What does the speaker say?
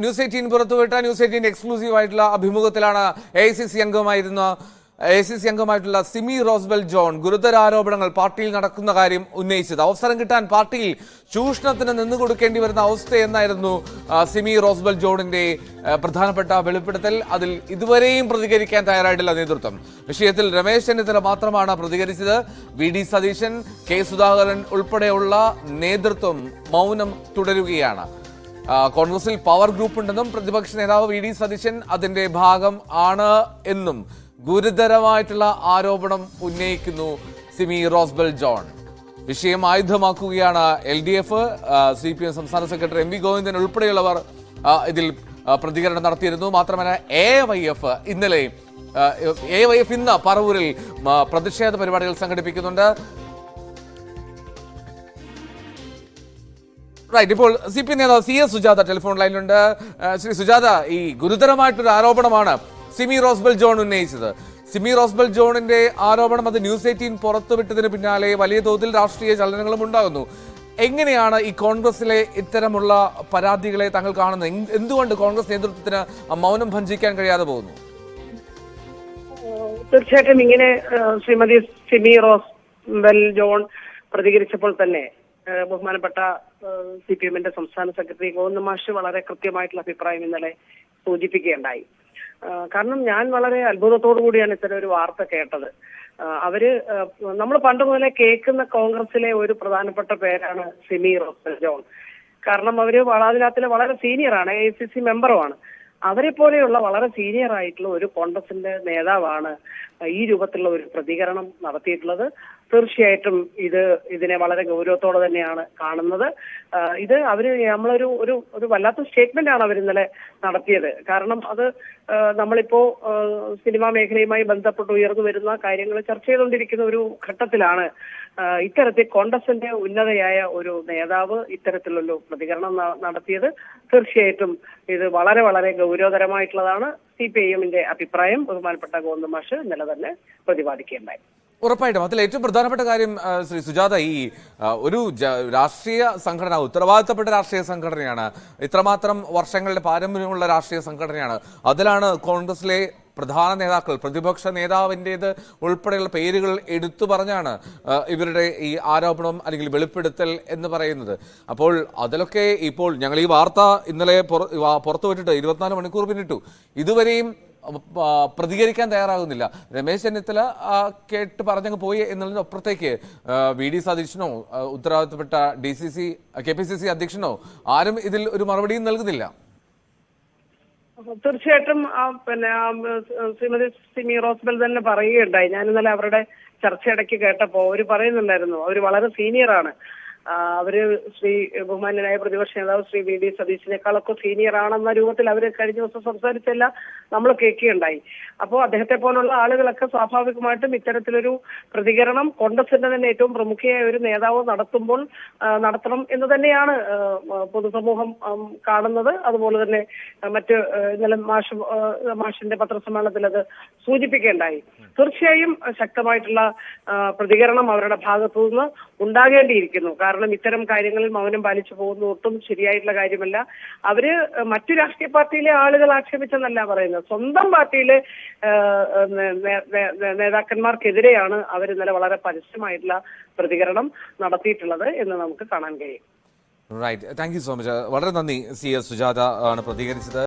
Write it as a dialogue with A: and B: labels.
A: News 18 പുറത്തുവിട്ട news 18 exclusive ആയിട്ടുള്ള അഭിമുഖത്തിലാണ് AICC അംഗമായിട്ടുള്ള സിമി റോസ്ബെൽ ജോൺ ഗുരുതര ആരോപണങ്ങൾ പാർട്ടിയിൽ നടക്കുന്ന കാര്യം ഉന്നയിച്ചത്. അവസരം കിട്ടാൻ പാർട്ടിയിൽ ചൂഷണത്തിന് നിന്നുകൊടുക്കേണ്ടി വരുന്ന അവസ്ഥയെന്നായിരുന്നു സിമി റോസ്ബെൽ ജോണിന്റെ പ്രധാനപ്പെട്ട വെളിപ്പെടുത്തൽ. അതിൽ ഇതുവരെയും പ്രതികരിക്കാൻ തയ്യാറായിട്ടില്ല നേതൃത്വം. വിഷയത്തിൽ രമേശ് ചെന്നിത്തല മാത്രമാണ് പ്രതികരിച്ചത്. VD സതീശൻ, K സുധാകരൻ ഉൾപ്പെടെയുള്ള നേതൃത്വം മൗനം തുടരുകയാണ്. കോൺഗ്രസിൽ പവർ ഗ്രൂപ്പ് ഉണ്ടെന്നും പ്രതിപക്ഷ നേതാവ് VD സതീശൻ അതിന്റെ ഭാഗം ആണ് എന്നും ഗുരുതരമായിട്ടുള്ള ആരോപണം ഉന്നയിക്കുന്നു സിമി റോസ്ബെൽ ജോൺ. വിഷയം ആയുധമാക്കുകയാണ് LDF. CPM സംസ്ഥാന സെക്രട്ടറി MV ഗോവിന്ദൻ ഉൾപ്പെടെയുള്ളവർ ഇതിൽ പ്രതികരണം നടത്തിയിരുന്നു. മാത്രമല്ല AYF ഇന്ന് പറവൂരിൽ പ്രതിഷേധ പരിപാടികൾ സംഘടിപ്പിക്കുന്നുണ്ട്. റൈറ്റ്, ഇപ്പോൾ CPM നേതാവ് CS സുജാത ടെലിഫോൺ ലൈനിലുണ്ട്. ശ്രീ സുജാത, ഈ ഗുരുതരമായിട്ടൊരു ആരോപണമാണ് സിമി റോസ്ബെൽ ജോൺ ഉന്നയിച്ചത്. സിമി റോസ്ബെൽ ജോണിന്റെ ആരോപണം അത് ന്യൂസ് 18 പുറത്തുവിട്ടതിന് പിന്നാലെ വലിയ തോതിൽ രാഷ്ട്രീയ ചലനങ്ങളും ഉണ്ടാകുന്നു. എങ്ങനെയാണ് ഈ കോൺഗ്രസിലെ ഇത്തരമുള്ള പരാതികളെ താങ്കൾ കാണുന്നത്? എന്തുകൊണ്ട് കോൺഗ്രസ് നേതൃത്വത്തിന് മൗനം ഭഞ്ജിക്കാൻ കഴിയാതെ പോകുന്നു?
B: തീർച്ചയായിട്ടും ഇങ്ങനെ ശ്രീമതി സിമി റോസ്ബെൽ ജോൺ പ്രതികരിച്ചപ്പോൾ തന്നെ ബഹുമാനപ്പെട്ട CPMന്റെ സംസ്ഥാന സെക്രട്ടറി ഗോവിന്ദ മാഷ് വളരെ കൃത്യമായിട്ടുള്ള അഭിപ്രായം ഇന്നലെ സൂചിപ്പിക്കുകയുണ്ടായി. കാരണം ഞാൻ വളരെ അത്ഭുതത്തോടു കൂടിയാണ് ഇത്തരം ഒരു വാർത്ത കേട്ടത്. നമ്മൾ പണ്ട് മുതലേ കേൾക്കുന്ന കോൺഗ്രസിലെ ഒരു പ്രധാനപ്പെട്ട പേരാണ് സിമി റോസ്ബെൽ ജോൺ. കാരണം അതിനകത്തിലെ വളരെ സീനിയറാണ്, AICC മെമ്പറുമാണ്. അവരെ പോലെയുള്ള വളരെ സീനിയർ ആയിട്ടുള്ള ഒരു കോൺഗ്രസിന്റെ നേതാവാണ് ഈ രൂപത്തിലുള്ള ഒരു പ്രതികരണം നടത്തിയിട്ടുള്ളത്. തീർച്ചയായിട്ടും ഇതിനെ വളരെ ഗൗരവത്തോടെ തന്നെയാണ് കാണുന്നത്. ഇത് നമ്മളൊരു ഒരു വല്ലാത്ത സ്റ്റേറ്റ്മെന്റ് ആണ് അവർ ഇന്നലെ നടത്തിയത്. കാരണം അത് നമ്മളിപ്പോ സിനിമാ മേഖലയുമായി ബന്ധപ്പെട്ട് ഉയർന്നു വരുന്ന കാര്യങ്ങൾ ചർച്ച ചെയ്തുകൊണ്ടിരിക്കുന്ന ഒരു ഘട്ടത്തിലാണ് ഇത്തരത്തിൽ കോൺഗ്രസിന്റെ ഉന്നതയായ ഒരു നേതാവ് ഇത്തരത്തിലുള്ള പ്രതികരണം നടത്തിയത്. തീർച്ചയായിട്ടും ഇത് വളരെ വളരെ ഗൗരവതരമായിട്ടുള്ളതാണ്. CPIMന്റെ അഭിപ്രായം ബഹുമാനപ്പെട്ട ഗോവിന്ദ മാഷ് ഇന്നലെ തന്നെ പ്രതിപാദിക്കുകയുണ്ടായി.
A: ഉറപ്പായിട്ടും അതിൽ ഏറ്റവും പ്രധാനപ്പെട്ട കാര്യം ശ്രീ സുജാത, ഈ ഒരു രാഷ്ട്രീയ സംഘടന, ഉത്തരവാദിത്തപ്പെട്ട രാഷ്ട്രീയ സംഘടനയാണ്, ഇത്രമാത്രം വർഷങ്ങളുടെ പാരമ്പര്യമുള്ള രാഷ്ട്രീയ സംഘടനയാണ്. അതിലാണ് കോൺഗ്രസിലെ പ്രധാന നേതാക്കൾ, പ്രതിപക്ഷ നേതാവിൻ്റേത് ഉൾപ്പെടെയുള്ള പേരുകൾ എടുത്തു പറഞ്ഞാണ് ഇവരുടെ ഈ ആരോപണം അല്ലെങ്കിൽ വെളിപ്പെടുത്തൽ എന്ന് പറയുന്നത്. അപ്പോൾ അതിലൊക്കെ ഇപ്പോൾ ഞങ്ങൾ ഈ വാർത്ത ഇന്നലെ പുറത്തുവിട്ടിട്ട് 24 മണിക്കൂർ പിന്നിട്ടു, ഇതുവരെയും പ്രതികരിക്കാൻ തയ്യാറാകുന്നില്ല. രമേശ് ചെന്നിത്തല കേട്ട് പറഞ്ഞങ്ങ് പോയി എന്നുള്ളതിനപ്പുറത്തേക്ക് VD സതീശനോ ഉത്തരവാദിത്തപ്പെട്ട KPCC അധ്യക്ഷനോ ആരും ഇതിൽ ഒരു മറുപടിയും നൽകുന്നില്ല.
B: തീർച്ചയായിട്ടും ശ്രീമതി സിമി റോസ്ബെൽ തന്നെ പറയുകയുണ്ടായി. ഞാൻ ഇന്നലെ അവരുടെ ചർച്ചയിടയ്ക്ക് കേട്ടപ്പോ അവര് പറയുന്നുണ്ടായിരുന്നു, അവര് വളരെ സീനിയറാണ്. ബഹുമാന്യനായ പ്രതിപക്ഷ നേതാവ് ശ്രീ VD സതീശിനേക്കാളൊക്കെ സീനിയർ ആണെന്ന രൂപത്തിൽ അവര് കഴിഞ്ഞ ദിവസം സംസാരിച്ചല്ല നമ്മൾ കേൾക്കുകയുണ്ടായി. അപ്പോൾ അദ്ദേഹത്തെ പോലുള്ള ആളുകളൊക്കെ സ്വാഭാവികമായിട്ടും ഇത്തരത്തിലൊരു പ്രതികരണം കോൺഗ്രസിന്റെ തന്നെ ഏറ്റവും പ്രമുഖയായ ഒരു നേതാവ് നടത്തണം എന്ന് തന്നെയാണ് പൊതുസമൂഹം കാണുന്നത്. അതുപോലെ തന്നെ ഇന്നലെ മാഷിന്റെ പത്രസമ്മേളനത്തിൽ അത് സൂചിപ്പിക്കുകയുണ്ടായി. തീർച്ചയായും ശക്തമായിട്ടുള്ള പ്രതികരണം അവരുടെ ഭാഗത്തു നിന്ന് ഉണ്ടാകേണ്ടിയിരിക്കുന്നു. കാരണം ഇത്തരം കാര്യങ്ങളിൽ മൗനം പാലിച്ചു പോകുന്ന ഒട്ടും ശരിയായിട്ടുള്ള കാര്യമല്ല. അവര് മറ്റു രാഷ്ട്രീയ പാർട്ടിയിലെ ആളുകൾ ആക്ഷേപിച്ചെന്നല്ല പറയുന്നത്, സ്വന്തം പാർട്ടിയിലെ നേതാക്കന്മാർക്കെതിരെയാണ് അവർ ഇന്നലെ വളരെ പരസ്യമായിട്ടുള്ള പ്രതികരണം നടത്തിയിട്ടുള്ളത് എന്ന് നമുക്ക് കാണാൻ കഴിയും.
A: Right, thank you so much. വളരെ നന്ദി. CS സുജാത ആണ് പ്രതികരിച്ചത്.